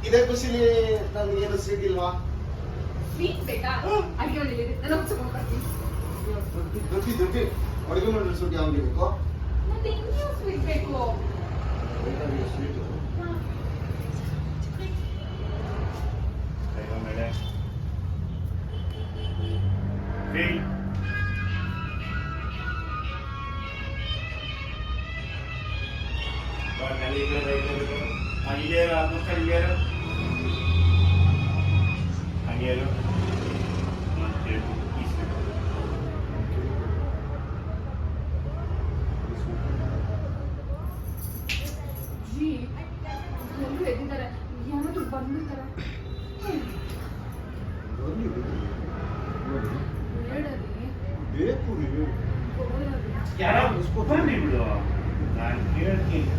ಇದೇ ಖುಷಿಲಿ ನನ್ಗೆ ಏನು ಸ್ವೀಟ್ ಇಲ್ವಾ? ಸ್ವೀಟ್ ಬೇಕಾ? ಅಡಿಗೆ ಮನೆಯಲ್ಲಿ ನಾನು ಹೋಗ್ಸ್ಕೊಂಡು ಬರ್ತೀನಿ. ದೊಡ್ಡಿ ಅಡುಗೆ ಮಾಡಿರೋ ಸ್ವೀಟ್ ಯಾವ್ದು ಬೇಕು? ಮತ್ತೆ ಇನ್ನೂ ಸ್ವೀಟ್ ಬೇಕು. ಸ್ವೀಟ್ ಮೇಲೆ Angiero, non Angiero. Angiero. Non c'è pochissimo. G ಎಲ್ಲರೂ ಎದ್ದಿದ್ದಾರೆ, ಯಾರಾದ್ರೂ ಬಂದ್ಬಿಡ್ತಾರೆ. ಬೇಕು ಯಾರಾದ್ರೂ ಬನ್ನಿ ಬಿಡು. ನಾನು ಕೇಳ್ತೀನಿ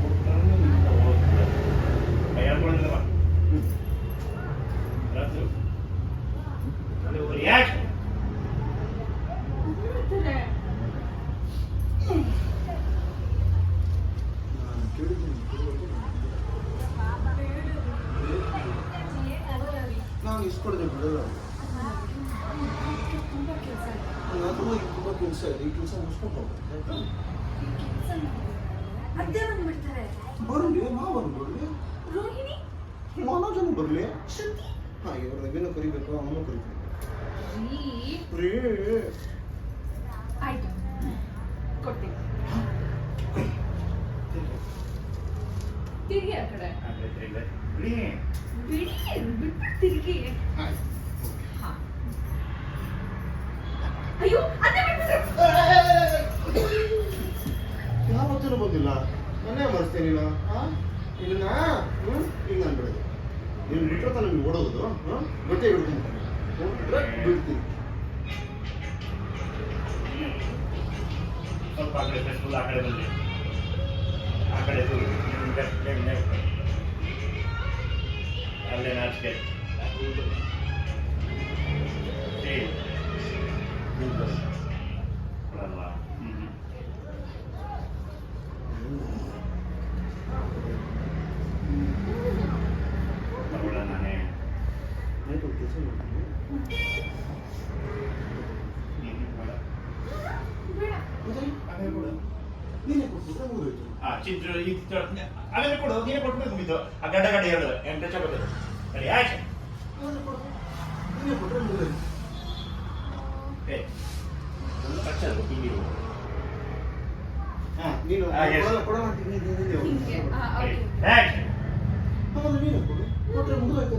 ಹೇಳ್ಕೊಳಿಲ್ವಾ ರಾತ್ರಿ ಯಾಕೆ ನಾನು ಇಸ್ಕೊಡ್ದೆ ಬಿಡಲ್ಲ. ತುಂಬ ಕೆಲಸ ಇದೆ, ಈ ಕೆಲಸ ಮುಗಿಸ್ಕೊಂಡು ಹೋಗ್ಬೇಕು. ಅದೇ ಬಂದ್ಬಿಡ್ತಾರೆ. ಬರಲಿ, ಮಾವನು ಬರಲಿ, ರೋಹಿಣಿ, ಮನೋಜನು ಬರಲಿ. ಶ್ರುತಿ, ಹಾಂ ಇವ್ರ ರವಿನೂ ಕರಿಬೇಕು, ಅವನು ಕರಿಬೇಕು. ರೀ ಆಯ್ತು ಕೊಡ್ತೀನಿ. ತಿರುಗಿ ಆ ಕಡೆ ಬಿಡಿ, ಬಿಟ್ಬಿಟ್ಟು ತಿರುಗಿ. ಅಯ್ಯೋ ಅದೇ ಯಾವತ್ತೂ ಬಂದಿಲ್ಲ, ನಾನೇ ಮಾಡಿಸ್ತೇನೆ. ನೀನು ಇದನ್ನ ಹಿಂಗೆ ಅನ್ಬಿಡೋದು. ನೀನು ಬಿಟ್ಟರೆ ತಾನು ನಿಮ್ಗೆ ಓಡೋದು. ಬಟ್ಟೆ ಹಿಡ್ಕೊಂಡ್ಬಿಟ್ಟು ಹೋಗ್ಬಿಟ್ರೆ ಬಿಡ್ತೀನಿ. ಸ್ವಲ್ಪ ಆ ಕಡೆ ಫುಲ್ ಆ ಕಡೆ ಬಂದು ಆ ಕಡೆ ಅಲ್ಲೇ ನಾಚಿಕೆ ಕೊಡಲ್ಲ. ತಗೊಳ್ಳ ನಾನೇ ಆಯ್ತು, ಕೆಲಸ ಮಾಡ್ತೀನಿ. ಬೇಡ. ಅದೇ ಕೊಡು. ನೀನೇ ಕೊಟ್ಬಿಟ್ರೆ ಮುಗಿದೋಯ್ತು. ಚಿತ್ರ ಈ ಚಿತ್ರ ಅದೇ ಕೊಡು. ನೀನೇ ಕೊಟ್ಬಿಟ್ಟು ಮುಗಿತು. ಆ ಗಡ್ಡ ಗಡ್ಡ ಹೇಳೋದು ಎಂಟು ಚಗೋದು ಸರಿ ಯಾಕೆ ನೀನೇ ಕೊಟ್ಟರೆ ಮುಗಿದೋಯ್ತು. ನೀನು ಕೊಡೋಣ ಅಂತೀನಿ. ಹಿಂಗೆ ಓಕೆ ಆಮೇಲೆ ನೀನೇ ಕೊಡು, ಕೊಟ್ಟರೆ ಮುಗಿದೋಯ್ತು.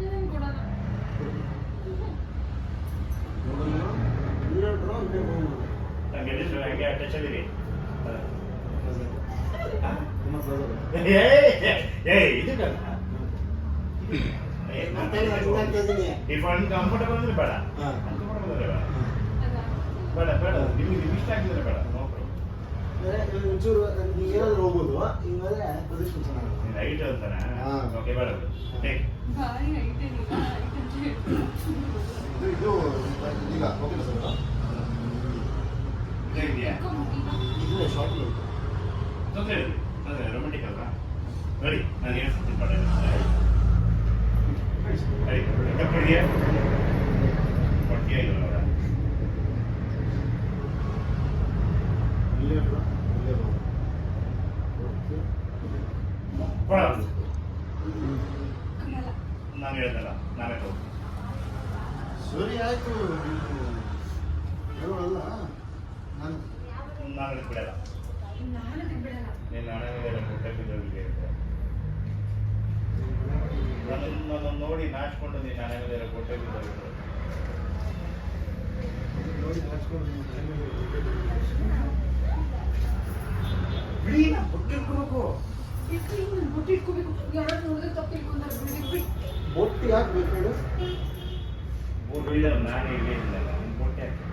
ನಿನಗೆ ಕೊಡೋಣ. ಹಂಗೆ ಟಚಲ್ಲಿರಿ. ಇದು ಕಂಫರ್ಟಬಲ್ ಅಂದ್ರೆ ಬೇಡ, ಕಂಫರ್ಟಬಲ್ ಅಂದ್ರೆ ಬೇಡ, ಬೇಡ ನಿಮ್ಗೆ ಇಷ್ಟ ಆಗಿದ್ರೆ ಬೇಡ. ಒಂಚೂರು ಏನಾದ್ರು ಹೋಗ್ಬೋದು. ಹಿಂಗಾದ್ರೆ ಪ್ರದರ್ಶನ ಚೆನ್ನಾಗಿ ರೈಟ್ ಅಂತಾನೆ. ಓಕೆ ಬೇಡ ಬಾರಿ ಐತೆ ನೀವು ಇದು ಈಗ ಓಕೆ ಸರ್. ಇದೆಯಾ ಇದು ಶಾರ್ಟ್ ತೊಂದರೆ ತೊಂದರೆ ರೊಮ್ಯಾಂಟಿಕ್ ಅಲ್ವಾ? ನೋಡಿ ನಾನು ಏನು ಸತ್ಯ ಮಾಡೋಣ. ಕೊಟ್ಟಿದೆಯಾ ಕೊಟ್ಟಿಯಾ ಇಲ್ಲ ಅವರ ಕೊಡ. ನಾನು ಹೇಳ್ದಲ್ಲ ನಾವೇ ತಗೋ. ಸರಿ ಆಯ್ತು. ಹೇಳೋಲ್ಲ ನಾನು ನಾನು ಬಿಡಲ್ಲ. ನಾನು ಬಿಡಲ್ಲ. ನೀನು ಹಣೆ ಮುಟ್ಟೆ ಬಿದ್ದೋಗಿದೆ. ನನ್ನನ್ನು ನೋಡಿ ನಾಚ್ಕೊಂಡು ನೀನು ಹಣೆ ಮೇಲೆ ಕೊಟ್ಟೆ ಬಿದ್ದೋಗಿದ್ರು. ನೋಡಿ ನಾಚ್ಕೊಂಡು ಬಿಡಿ ನಾ ಬೊಟ್ಟೆ ಇಟ್ಕೋಬೇಕು. ಬೊಟ್ಟು ಇಟ್ಕೋಬೇಕು. ಯಾರು ನೋಡಿದ್ರೆ ತಪ್ಪು ಇಟ್ಕೊಂಡ್ರೆ ಬಿಡಿ. ಬೊಟ್ಟು ಯಾಕೆ ಬೇಕು ಹೇಳು? ಬೊಟ್ಟು ಇಲ್ಲ ನಾನೇ ಇಲ್ಲೇ ಇಲ್ಲ ಬೊಟ್ಟೆ ಹಾಕಿ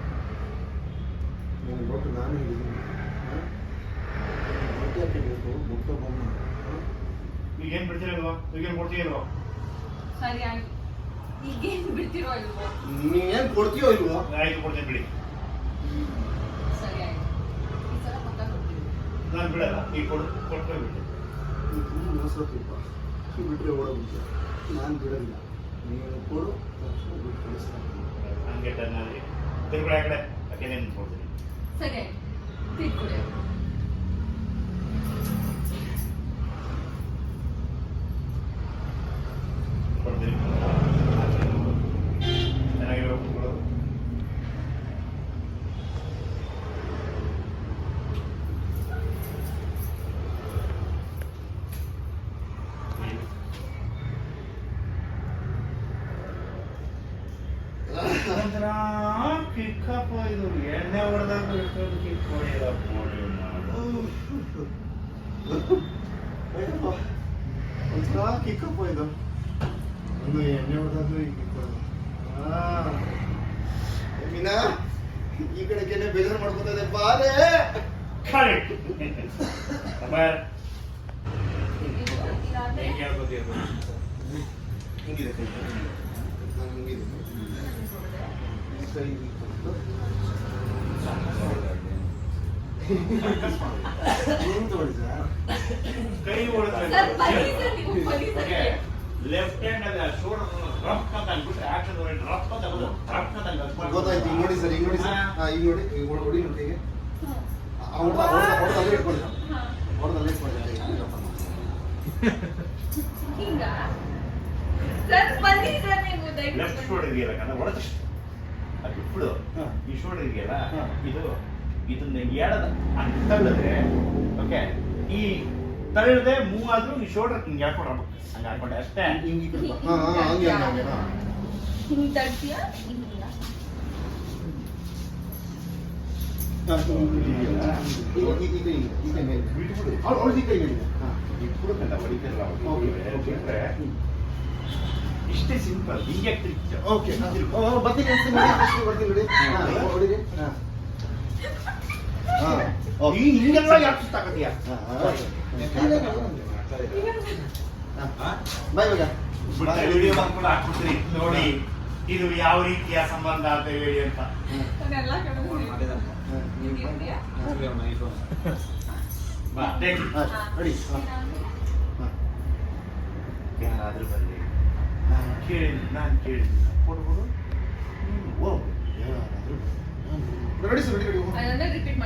ನಾನು ಬೊಟ್ಟು ನಾನು ಹೇಳಿದ್ದೀನಿ. ಬೊಟ್ಟು ಯಾಕೆ ಬೇಕು? ಬೊಟ್ಟು ಬೊಮ್ಮ ಈಗೇನು ಬಿಡ್ತೀರಲ್ವ? ಈಗೇನು ಕೊಡ್ತೀಯಲ್ವ? ಸರಿ ಆಯ್ತು. ಈಗೇನು ಬಿಡ್ತಿರೋ ಇಲ್ವೋ? ನೀನೇನು ಕೊಡ್ತೀಯೋ ಇಲ್ವೋ? ಆಯ್ತು ಕೊಡ್ತೀನಿ ಬಿಡಿ. ಸರಿ ಆಯ್ತು. ಈ ಸಲ ಪಕ್ಕ ಕೊಡ್ತೀವಿ. ನಾನು ಬಿಡಲ್ಲ. ಈಗ ಕೊಟ್ಟರೆ ಬಿಟ್ಟು ತುಂಬ ಮೋಸ ತಿಪ್ಪ. ಬಿಟ್ಟರೆ ಓಡೋಗ್ಬಿಟ್ಟು ನಾನು ಬಿಡೋದಿಲ್ಲ. ನೀನು ಕೊಡು ತಕ್ಷಣ ಬಿಟ್ಟು ಕಳಿಸ್ತಾರೆ. ಹಂಗೆ ಟರ್ನಲ್ಲಿ ತಿರುಗಡೆ ಆ ಕಡೆ ಯಾಕೆ ನಿಂತ್ಕೊಳ್ತೀನಿ. ಸರಿ ತಿಳ್ಕೊಡಿ. ಕೊಡ್ತೀನಿ. ಚೆನ್ನಾಗಿರೋ ಕೊಡು. ಒಂಥರ ಕಿಕ್ಕಪ್ಪ ಇದು ಎಣ್ಣೆ ಹೊಡೆದಾಗ ಎಷ್ಟೊಂದು ಕಿಕ್ ಹೊಡೆಯಲ್ಲ ನೋಡಿ ನಾವು. ಅಯ್ಯಪ್ಪ, ಒಂಥರ ಕಿಕ್ಕಪ್ಪ ಇದು. ಒಂದು ಎಣ್ಣೆ ಹೊಡೆದಾದ್ರು ಈ ಕಿಕ್ಕ. ಮೀನಾ ಈ ಕಡೆಗೇನೆ ಬೇಜಾರು ಮಾಡ್ಕೊತದೆ ಬಾರೆ. ಕರೆಕ್ಟ್. ಅಮರ್ ಇದಾದ್ರೆ ಹೆಂಗೆ ಹೇಳ್ಕೊತೀರ? ಹಿಂಗಿದೆ ಕೈ. ನಾನು ಹಿಂಗಿದ್ದೀನಿ. ಈ ಕೈ ಹೀಗೆ ಕೊಟ್ಟು. ಏನು ತಗೊಳ್ಳಿ ಸರ್? ಕೈ ಹೊಡೆದ್ರೆ ಸರ್ ಬನ್ನಿ ಸರ್ ನೀವು ಬನ್ನಿ ಸರ್. ಲೆಫ್ಟ್ ಹ್ಯಾಂಡ್ ಅಲ್ಲಿ ಶೋಲ್ಡರ್ ರಫ್ ಅಂತ ಅಂದ್ಬಿಟ್ರೆ ಆಕ್ಷನ್ ರಫ್ ಅಂತ ಬರೋದು. ರಫ್ ಅಂತ ಗೊತ್ತಾಯ್ತು. ಈಗ ನೋಡಿ ಸರ್, ಈಗ ನೋಡಿ ಸರ್. ಈಗ ನೋಡಿ, ಈಗ ಹೊಡಿ ನನ್ನ ಕೈಗೆ. ಹೊಡೆದ ಅಲ್ಲೇ ಇಟ್ಕೊಳ್ಳಿ. ಹೊಡೆದ ಅಲ್ಲೇ ಇಟ್ಕೊಳ್ಳಿ ಕೈ. ಹಿಂಗ ಸರ್ ಬನ್ನಿ ಸರ್ ನೀವು ಲೆಫ್ಟ್ ದಯವಿಟ್ಟು ಶೋಲ್ಡರ್ ಇದೆಯಲ್ಲ ಕಣ ಹೊಡೆದ ಅದು ಬಿಟ್ಬಿಡು. ಹಾ. ಈ ಶೋಲ್ಡರ್ ಇದೆಯಲ್ಲ ಹಾ. ಇದನ್ನ ಎಳದ ಹಂಗೆ ತಳ್ಳದ್ರೆ ಓಕೆ ಈ ತಳ್ಳದೆ ಮೂವ್ ಆದ್ರೂ ಈ ಶೋಲ್ಡರ್ ಹಿಂಗೆ ಹಾಕೊಂಡ್ರ ಹಂಗೆ ಹಾಕೊಂಡೆ ಅಷ್ಟೇ. ಹಿಂಗೆ ಈ ಕಡೆ ಬಾ. ಹಂಗೆ ಹಂಗೆ ಹಂಗೆ. ಹಿಂಗ್ ತಡ್ತೀಯಾ ಹಿಂಗಿಲ್ಲ. ಬಿಟ್ಬಿಡು. ಅವಳು ಈ ಕೈ ಮೇಲೆ. ಬಿಟ್ಬಿಡುತ್ತಲ್ಲ ಹೊಡಿತಿರಲ್ಲ ಓಕೆ, ಅವ್ರು. ಓಕೆ. ಇಷ್ಟೇ ಸಿಂಪಲ್. ಹಿಂಗೆ ಓಕೆ ಬರ್ತೀನಿ ಬರ್ತೀನಿ ನೋಡಿ. ಹೊಡಿರಿ. ಹಿಂಗೆಲ್ಲ ಯಾಕೆ ಸುತ್ತಾಕತ್ತೀಯ? ಬಾಯ್ ಇವಾಗ ಬಿಟ್ರೆ ವಿಡಿಯೋ ಮಾಡ್ಕೊಂಡು ಹಾಕ್ಬಿಡ್ತೀನಿ ನೋಡಿ ಇದು ಯಾವ ರೀತಿಯ ಸಂಬಂಧ ಅಂತ ಹೇಳಿ ಅಂತ. ಅದೆಲ್ಲ ಕಡೆ ಹಿಂಗಿದ್ಯಾ? ಬಾ take it. ರೆಡಿ. ಯಾರಾದ್ರೂ ಬರಲಿ ನಾನು ಕೇಳಿದ್ದೀನಿ ಕೊಡ್ಬೋದು ನೀನು ಹೋಗು. Ready sir ready ready. ಅದನ್ನ ರಿಪೀಟ್